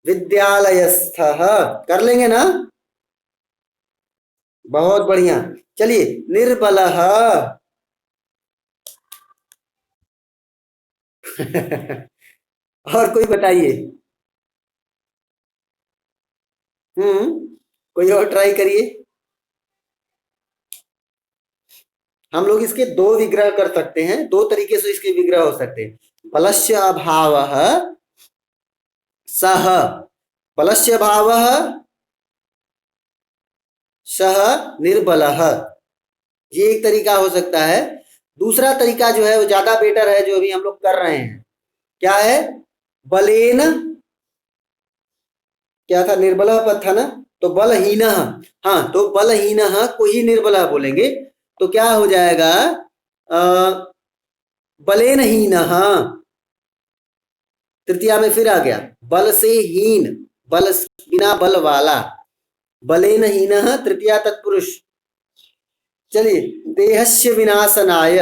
विद्यालयस्थः। कर लेंगे ना? बहुत बढ़िया। चलिए, निर्बलः। और कोई बताइए। कोई और ट्राई करिए। हम लोग इसके दो विग्रह कर सकते हैं, दो तरीके से इसके विग्रह हो सकते हैं। बलस्य अभावः सः। बलस्य भावः सः निर्बलः। ये एक तरीका हो सकता है। दूसरा तरीका जो है वो ज्यादा बेटर है, जो अभी हम लोग कर रहे हैं। क्या है? बलेन, क्या था? निर्बल पद था ना, तो बलहीन। हाँ, तो बलहीन को ही निर्बल बोलेंगे, तो क्या हो जाएगा? बलेन हीन। तृतीया में फिर आ गया बल से हीन, बल बिना बल वाला। बलेन हीन, तृतीया तत्पुरुष। चलिए, देहस्य विनाशनाय।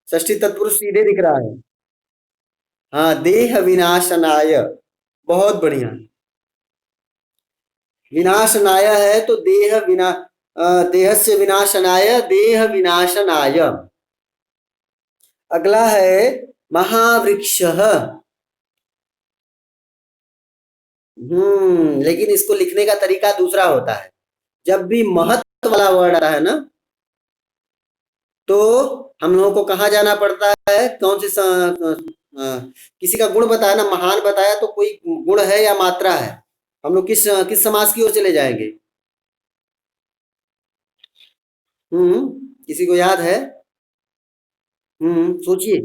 षष्ठी तत्पुरुष सीधे दिख रहा है। हाँ, देह विनाशनाय। बहुत बढ़िया। विनाशनाय है तो देहस्य विनाशनाय देह विनाशनाय। अगला है महावृक्ष। लेकिन इसको लिखने का तरीका दूसरा होता है। जब भी महत्व वाला वर्ड आता है ना, तो हम लोगों को कहाँ जाना पड़ता है? कौन सी किसी का गुण बताया ना, महान बताया, तो कोई गुण है या मात्रा है? हम लोग किस किस समास की ओर चले जाएंगे? किसी को याद है? सोचिए।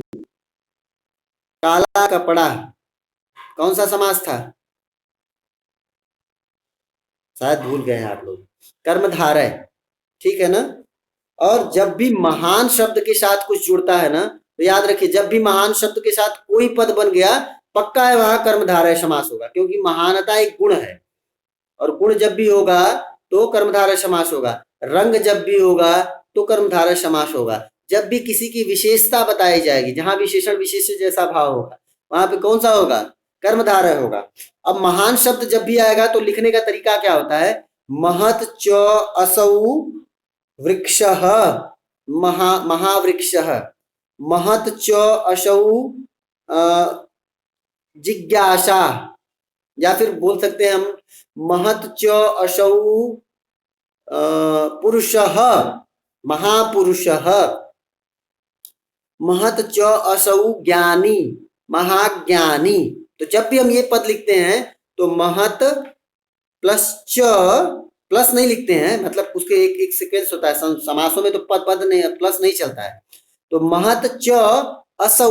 काला कपड़ा कौन सा समास था? शायद भूल गए हैं आप लोग। कर्मधारय, ठीक है ना? और जब भी महान शब्द के साथ कुछ जुड़ता है ना, तो याद रखिए, जब भी महान शब्द के साथ कोई पद बन गया, पक्का है वहां कर्मधारय समास होगा, क्योंकि महानता एक गुण है। और गुण जब भी होगा तो कर्मधारय समास होगा। रंग जब भी होगा तो कर्मधारय समास होगा। जब भी किसी की विशेषता बताई जाएगी, जहां विशेषण विशेष्य जैसा भाव होगा, वहां पे कौन सा होगा? कर्मधारय होगा। अब महान शब्द जब भी आएगा तो लिखने का तरीका क्या होता है? महत च असौ वृक्ष, महावृक्ष। महत च असौ जिज्ञासा, या फिर बोल सकते हैं हम महत च असौ पुरुष, महापुरुष। महत च असौ ज्ञानी, महाज्ञानी। तो जब भी हम ये पद लिखते हैं तो महत प्लस च, प्लस नहीं लिखते हैं, मतलब उसके एक एक सीक्वेंस होता है। समासों में तो पद पद नहीं, प्लस नहीं चलता है। तो महत च असौ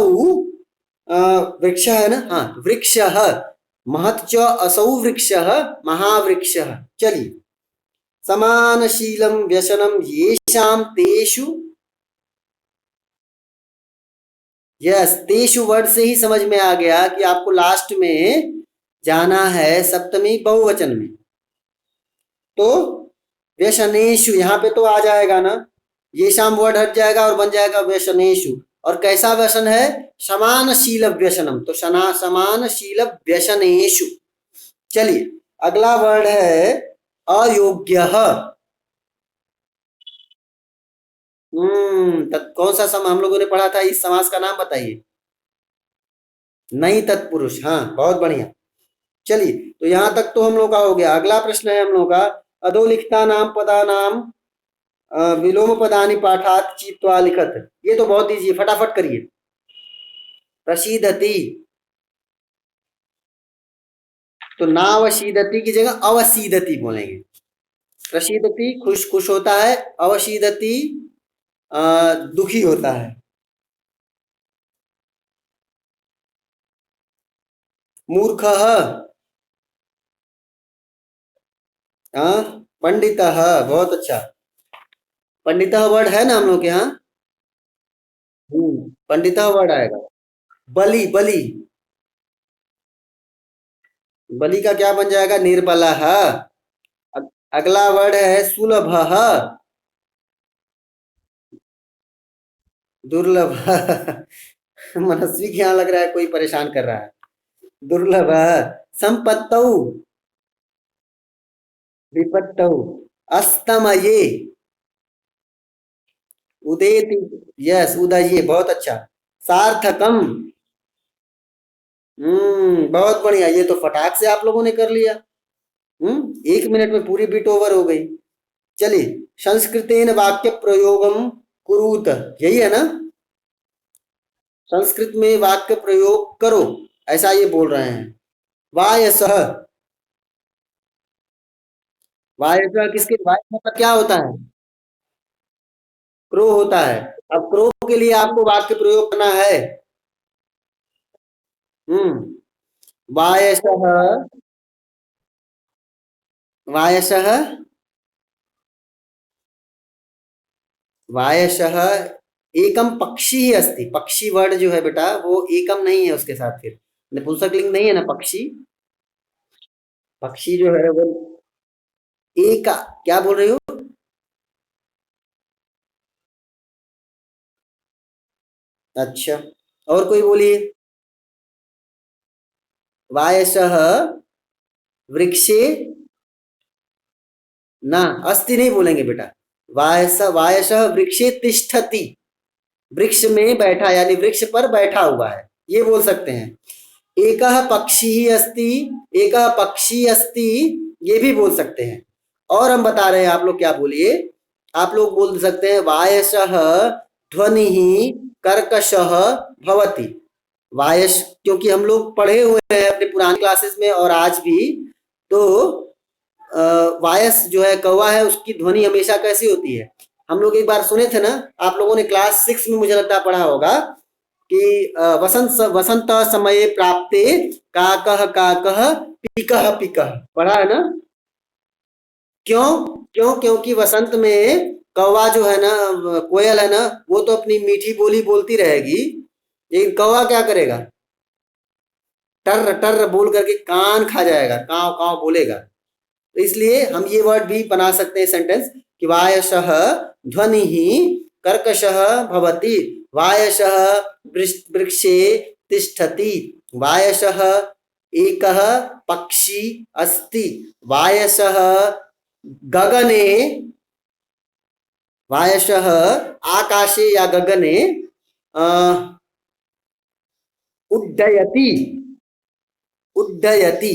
वृक्ष है ना, हाँ, वृक्ष। महत च असौ वृक्ष महावृक्ष। चलिए, समानशीलम व्यसनम येषाम तेषु। यस, तेषु वर्ड से ही समझ में आ गया कि आपको लास्ट में जाना है सप्तमी बहुवचन में। तो व्यसनेषु यहाँ पे तो आ जाएगा ना, ये शाम वर्ड हट जाएगा और बन जाएगा व्यसनेषु। और कैसा व्यसन है? समानशील व्यसनम, तो समानशील व्यसनेषु। चलिए, अगला वर्ड है अयोग्य। कौन सा सम हम लोगों ने पढ़ा था? इस समास का नाम बताइए। नहीं तत्पुरुष, हाँ, बहुत बढ़िया। चलिए, तो यहां तक तो हम लोग का हो गया। अगला प्रश्न है हम लोग का, अधोलिखिता नाम पदा नाम विलोम पदानि पाठात चित्वा लिखत। ये तो बहुत ईजी, फटाफट करिए। प्रसीदति, तो नावसीदति की जगह अवसीदति बोलेंगे। प्रसीदति खुश खुश होता है, अवसीदति दुखी होता है। मूर्ख, पंडित, बहुत अच्छा। पंडित वर्ड है ना हम लोग के यहाँ? पंडित वर्ड आएगा। बलि, बलि, बलि का क्या बन जाएगा? निर्बल। अगला वर्ड है सुलभ, दुर्लभ। मनस्वी के यहाँ लग रहा है कोई परेशान कर रहा है। दुर्लभ। संपत्तौ, विपत्तौ, अस्तमये, उदेति, यस, उदये, बहुत अच्छा। सार्थकम, बहुत बढ़िया। ये तो फटाक से आप लोगों ने कर लिया। 1 मिनट में पूरी बीट ओवर हो गई। चलिए, संस्कृतेन वाक्य प्रयोगम कुरुत, यही है ना? संस्कृत में वाक्य प्रयोग करो, ऐसा ये बोल रहे हैं। वायसः, वायसः किसके? वाय मतलब क्या होता है? क्रो होता है। अब क्रो के लिए आपको वाक्य प्रयोग करना है। हम्म वायसः, वायसः, वायसः एकम पक्षी ही अस्ति। पक्षी वर्ड जो है बेटा, वो एकम नहीं है उसके साथ, फिर नपुंसक लिंग नहीं है ना पक्षी। पक्षी जो है वो एक, क्या बोल रही हो? अच्छा, और कोई बोलिए। वायसः वृक्षे ना, अस्ति नहीं बोलेंगे बेटा। वायस वृक्षे तिष्ठति, वृक्ष में बैठा यानी वृक्ष पर बैठा हुआ है, ये बोल सकते हैं। एकः पक्षी अस्ति, एकः पक्षी अस्ति, ये भी बोल सकते हैं। और हम बता रहे हैं, आप लोग क्या बोलिए, आप लोग बोल सकते हैं वायसः ध्वनिः कर्कशः भवति। वायस, क्योंकि हम लोग पढ़े हुए हैं अपने पुरानी क्लासेस में और आज भी, तो वायस जो है कौवा है, उसकी ध्वनि हमेशा कैसी होती है, हम लोग एक बार सुने थे ना, आप लोगों ने क्लास 6 में मुझे लगता है पढ़ा होगा कि वसंत समये प्राप्ते काकः काकः पिकः पिकः, पढ़ा है ना। क्यों? क्योंकि वसंत में कौवा जो है ना, कोयल है ना, वो तो अपनी मीठी बोली बोलती रहेगी, लेकिन कौवा क्या करेगा, टर टर बोल करके कान खा जाएगा, काव काव बोलेगा। तो इसलिए हम ये वर्ड भी बना सकते हैं सेंटेंस कि वायसः ध्वनिः कर्कशः भवति, वायसः वृक्षे तिष्ठति, वायसः एकः पक्षी अस्ति, वायसः गगने, वायसः आकाशे या गगने अ, उड्डयति, उड्डयति।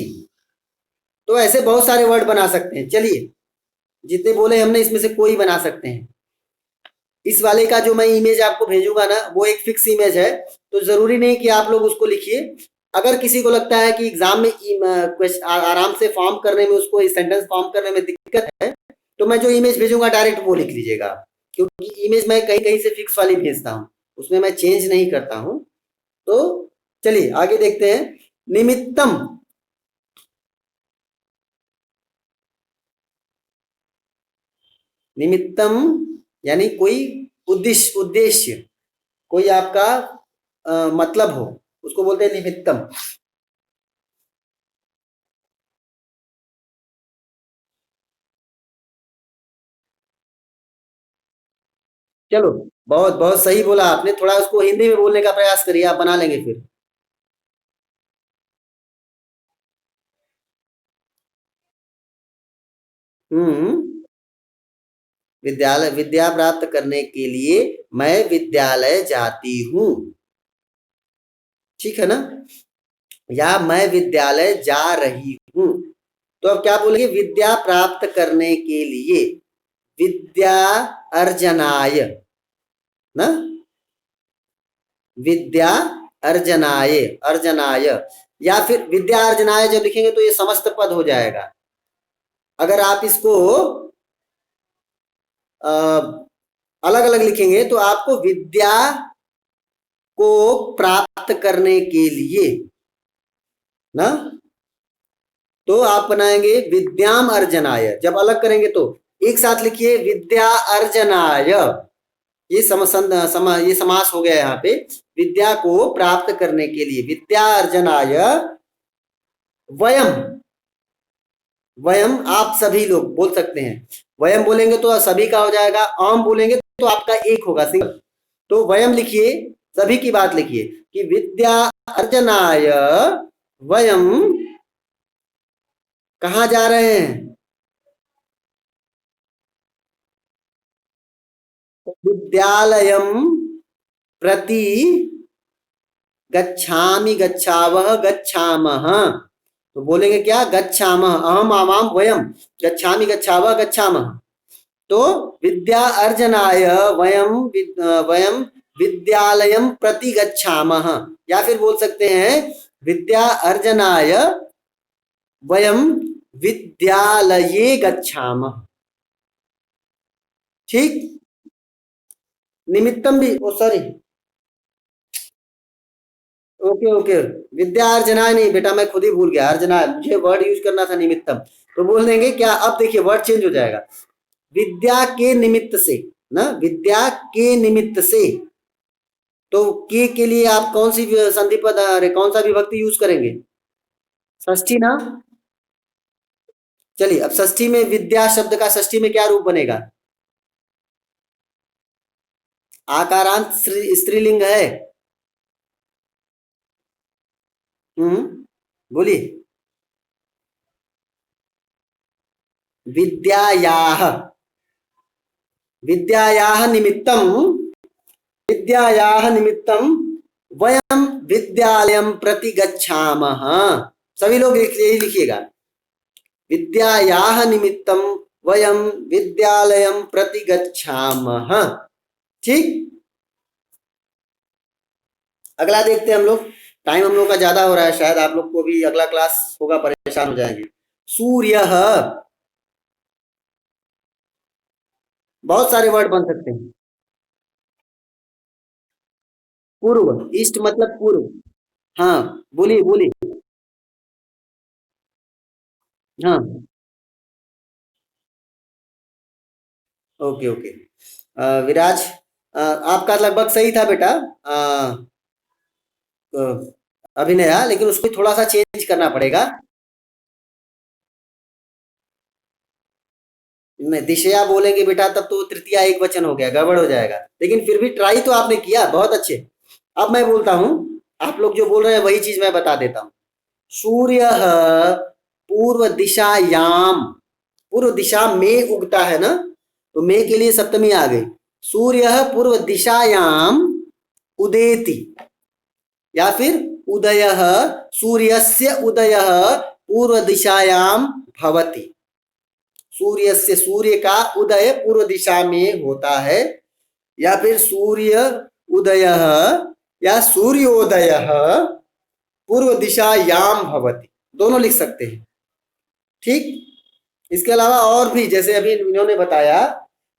तो ऐसे बहुत सारे वर्ड बना सकते हैं। चलिए, जितने बोले हमने इसमें से कोई बना सकते हैं। इस वाले का जो मैं इमेज आपको भेजूंगा ना, वो एक फिक्स इमेज है, तो जरूरी नहीं कि आप लोग उसको लिखिए। अगर किसी को लगता है कि एग्जाम में आराम से फॉर्म करने में, उसको सेंटेंस फॉर्म करने में दिक्कत है, तो मैं जो इमेज भेजूंगा डायरेक्ट वो लिख लीजिएगा, क्योंकि इमेज मैं कहीं कहीं से फिक्स वाली भेजता हूँ, उसमें मैं चेंज नहीं करता हूँ। तो चलिए आगे देखते हैं। निमित्तम, निमित्तम यानी कोई उद्देश्य, उद्देश्य कोई आपका मतलब हो, उसको बोलते हैं निमित्तम। चलो, बहुत बहुत सही बोला आपने, थोड़ा उसको हिंदी में बोलने का प्रयास करिए, आप बना लेंगे फिर। हम्म, विद्यालय, विद्या प्राप्त करने के लिए मैं विद्यालय जाती हूँ, ठीक है ना, या मैं विद्यालय जा रही हूँ। तो अब क्या बोलेंगे, विद्या प्राप्त करने के लिए, विद्या अर्जनाय, ना, विद्या अर्जनाय, अर्जनाय, या फिर विद्या अर्जनाय जब लिखेंगे तो ये समस्त पद हो जाएगा। अगर आप इसको अलग अलग लिखेंगे तो आपको विद्या को प्राप्त करने के लिए, ना, तो आप बनाएंगे विद्याम अर्जनाय। जब अलग करेंगे तो एक साथ लिखिए विद्या अर्जनाय, ये ये समास हो गया यहाँ पे। विद्या को प्राप्त करने के लिए, विद्या अर्जनाय वयम, वयम आप सभी लोग बोल सकते हैं। वयम बोलेंगे तो सभी का हो जाएगा, आम बोलेंगे तो आपका एक होगा, सिंगल। तो वयम लिखिए, सभी की बात लिखिए कि विद्या अर्जनाय वयम कहाँ जा रहे हैं, विद्यालयम प्रति गच्छामि, गच्छावः गच्छामः। तो बोलेंगे क्या, गच्छामः, अहम आवाम वयम, गच्छामि गच्छावः गच्छामः। तो विद्या अर्जनाय वयम वयम विद्यालयम प्रति गच्छामः, या फिर बोल सकते हैं विद्या अर्जनाय वयम विद्यालये गच्छामः, ठीक। निमित्तम भी, ओ सॉरी, ओके ओके, विद्या अर्जनाय नहीं बेटा, मैं खुद ही भूल गया, अर्जनाय मुझे वर्ड यूज करना था, निमित्तम। तो बोल देंगे क्या, अब देखिए वर्ड चेंज हो जाएगा, विद्या के निमित्त से, ना, विद्या के निमित्त से। तो के लिए आप कौन सी संधि पद, अरे कौन सा विभक्ति यूज करेंगे, षष्ठी ना। चलिए, अब षष्ठी में विद्या शब्द का षष्ठी में क्या रूप बनेगा, आकारांत स्त्रीलिंग है। बोलिए। विद्यायाः विद्यायाः निमित्तं विद्यायाः निमित्तं वयं विद्यालयं प्रति गच्छामः। सभी लोग यही लिखिएगा, विद्यायाः निमित्तं वयं विद्यालयं प्रति गच्छामः। ठीक, अगला देखते हैं हम लोग। टाइम हम लोग का ज्यादा हो रहा है, शायद आप लोग को भी अगला क्लास होगा, परेशान हो जाएंगे। सूर्य, बहुत सारे वर्ड बन सकते हैं। पूर्व, ईस्ट मतलब पूर्व। हाँ, बोलिए बोलिए। हाँ, ओके ओके। विराज, आपका लगभग सही था बेटा। अ, अभिनया, लेकिन उसको थोड़ा सा चेंज करना पड़ेगा। नहीं, दिशया बोलेंगे बेटा तब तो तृतीया एक वचन हो गया, गड़बड़ हो जाएगा। लेकिन फिर भी ट्राई तो आपने किया, बहुत अच्छे। अब मैं बोलता हूं, आप लोग जो बोल रहे हैं वही चीज मैं बता देता हूं। सूर्य पूर्व दिशायाम, पूर्व दिशा में उगता है ना, तो में के लिए सप्तमी आ गई। सूर्य पूर्व दिशायाम उदेति, या फिर उदयः, सूर्यस्य उदयः पूर्व दिशायाम भवति। सूर्य से, सूर्य का उदय पूर्व दिशा में होता है, या फिर सूर्य उदय या सूर्योदय पूर्व दिशायाम भवति, दोनों लिख सकते हैं। ठीक, इसके अलावा और भी, जैसे अभी इन्होंने बताया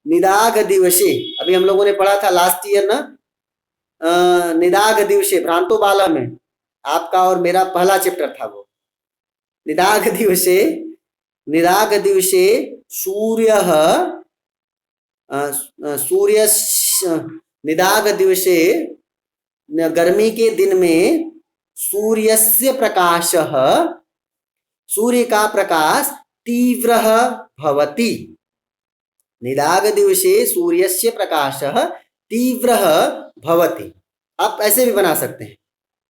निदाग दिवसे, अभी हम लोगों ने पढ़ा था लास्ट ईयर ना, निदाग दिवसे भ्रांतो बाला में, आपका और मेरा पहला चैप्टर था वो। निदाग दिवसे, निदाग दिवसे सूर्य, सूर्य, निदाग दिवसे, गर्मी के दिन में सूर्यस्य प्रकाशः, सूर्य का प्रकाश तीव्रः भवति। निदाग दिवसे सूर्यस्य प्रकाशः तीव्रः भवति। आप ऐसे भी बना सकते हैं।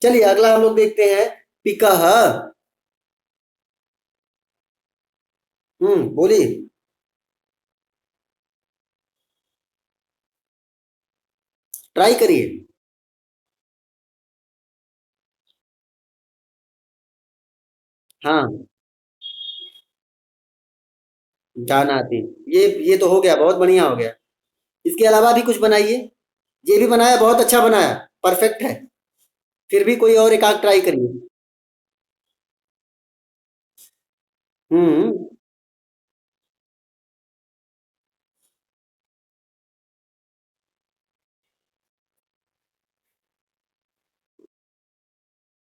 चलिए अगला हम लोग देखते हैं, पिकः। बोलिए। ट्राई करिए। हाँ, जानाति, ये तो हो गया, बहुत बढ़िया हो गया। इसके अलावा भी कुछ बनाइए। ये भी बनाया, बहुत अच्छा बनाया, परफेक्ट है। फिर भी कोई और एक आध ट्राई करिए। हम्म।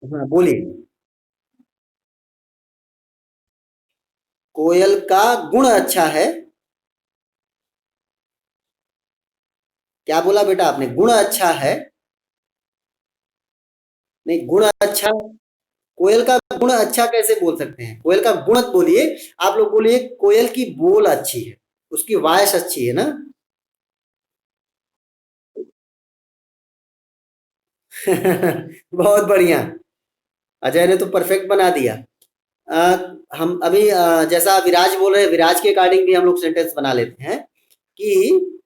हाँ, बोलिए। कोयल का गुण अच्छा है। क्या बोला बेटा आपने, गुण अच्छा है? नहीं, गुण अच्छा, कोयल का गुण अच्छा कैसे बोल सकते हैं? कोयल का गुण मत बोलिए, आप लोग बोलिए कोयल की बोल अच्छी है, उसकी वॉइस अच्छी है ना। बहुत बढ़िया, अजय ने तो परफेक्ट बना दिया। हम अभी जैसा विराज बोल रहे हैं, विराज के अकॉर्डिंग भी हम लोग सेंटेंस बना लेते हैं कि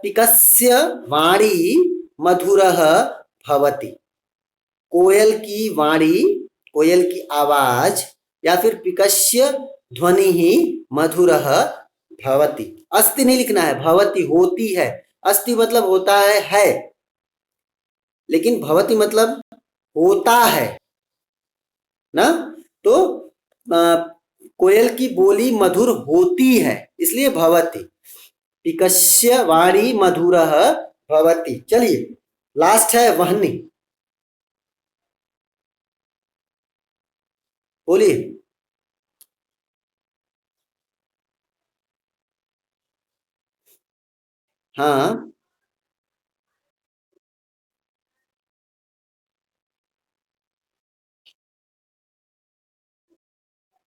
पिकस्य वाणी मधुरः भवति। कोयल की वाणी, कोयल की आवाज, या फिर पिकस्य ध्वनि ही मधुरः भवति। अस्ति नहीं लिखना है, भवति होती है। अस्ति मतलब होता है, लेकिन भवति मतलब होता है ना। तो अ, कोयल की बोली मधुर होती है, इसलिए भवति। पिकस्य वाणी मधुरः भवति। चलिए लास्ट है वहनी, बोलिए। हाँ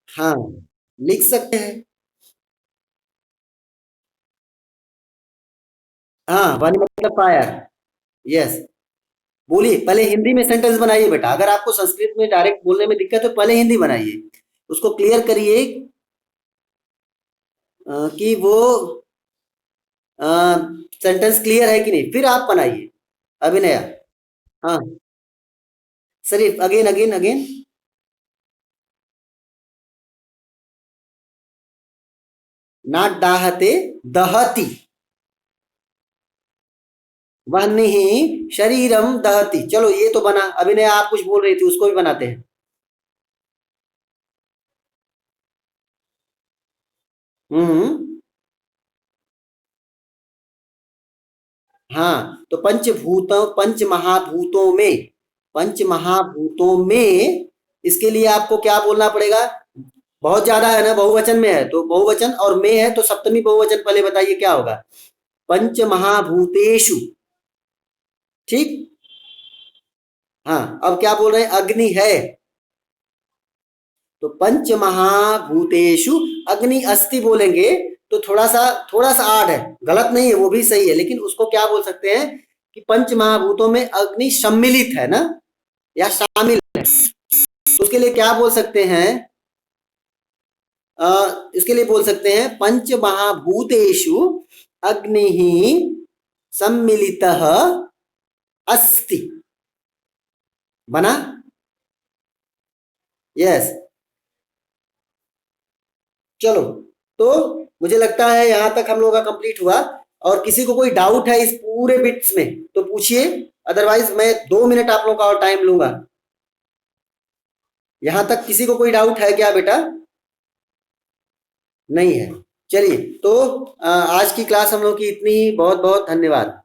हाँ, लिख सकते हैं। हाँ, वहनी मतलब फायर। यस, बोलिए। पहले हिंदी में सेंटेंस बनाइए बेटा, अगर आपको संस्कृत में डायरेक्ट बोलने में दिक्कत है तो पहले हिंदी बनाइए, उसको क्लियर करिए। कि वो सेंटेंस क्लियर है कि नहीं, फिर आप बनाइए। अभिनया। हाँ, शरीफ, अगेन अगेन अगेन। नाट डाहते, दहती। वह्नि शरीरम दहती। चलो ये तो बना। अभिनय आप कुछ बोल रही थी, उसको भी बनाते हैं। हम्म। हाँ, तो पंचभूतों, पंच महाभूतों में, पंच महाभूतों में, इसके लिए आपको क्या बोलना पड़ेगा? बहुत ज्यादा है ना, बहुवचन में है तो बहुवचन, और में है तो सप्तमी बहुवचन। पहले बताइए क्या होगा? पंच महाभूतेषु। ठीक। हाँ, अब क्या बोल रहे हैं? अग्नि है, तो पंच महाभूतेषु अग्नि अस्ति बोलेंगे, तो थोड़ा सा आड है, गलत नहीं है, वो भी सही है, लेकिन उसको क्या बोल सकते हैं कि पंच महाभूतों में अग्नि सम्मिलित है ना, या शामिल है। तो उसके लिए क्या बोल सकते हैं? इसके लिए बोल सकते हैं पंच महाभूतेषु अग्नि सम्मिलितः अस्ति। बना? यस। चलो, तो मुझे लगता है यहां तक हम लोगों का कंप्लीट हुआ। और किसी को कोई डाउट है इस पूरे बिट्स में तो पूछिए, अदरवाइज मैं 2 मिनट आप लोगों का और टाइम लूंगा। यहां तक किसी को कोई डाउट है क्या बेटा? नहीं है। चलिए, तो आज की क्लास हम लोग की इतनी ही। बहुत बहुत धन्यवाद।